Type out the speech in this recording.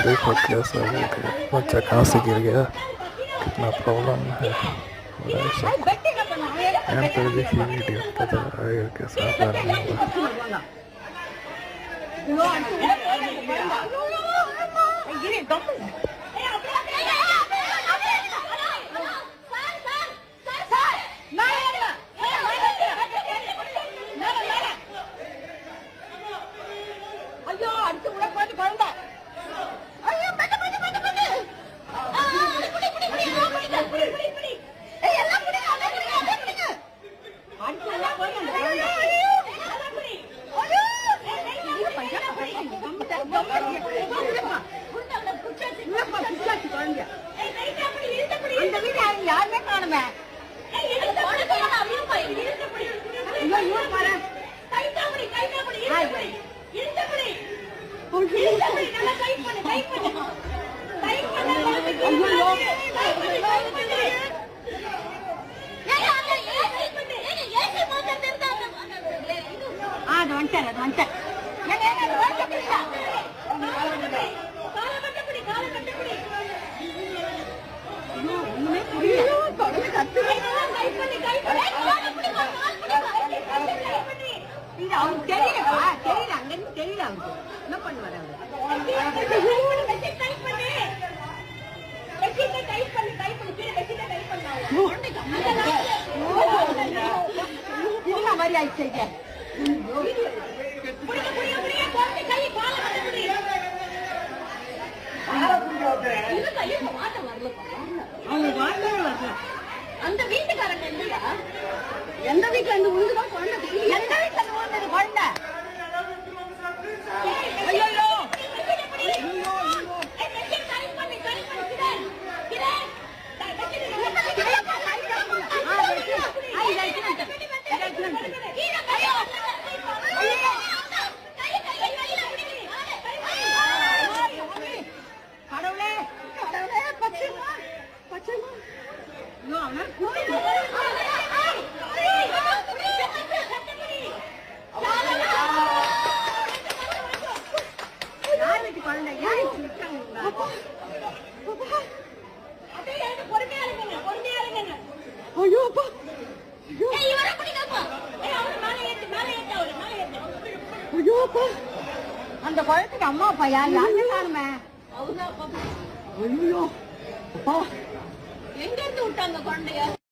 देखो कैसा बच्चा कहाँ से गिर गया, कितना प्रॉब्लम है। एंड पर देखिए वीडियो, पता आएगा कैसा आदमी होगा। யாருமே காணுமே. அது வந்துட்டார் அது வந்துட்டார். அவனுக்கு தெரியலப்பா, தெரியல அங்கிருந்து தெரியல. அவனுக்கு என்ன பண்ணுவாரு அவரு மாதிரி ஆயிடுச்சு. அந்த வீட்டுக்காரங்க இல்லையா? எந்த வீட்டுல இருந்து உழுதுதான் குழந்தை, எந்த வீட்டுல இருந்து உழுந்தது குழந்தை? கடவுளே கடவுளே, பச்சைமா பச்சைமா. யாருக்கு குழந்தை? அந்த குழந்தைக்கு அம்மா அப்பா யாருமே காணுமே. எங்க இருந்து விட்டாங்க குழந்தைய?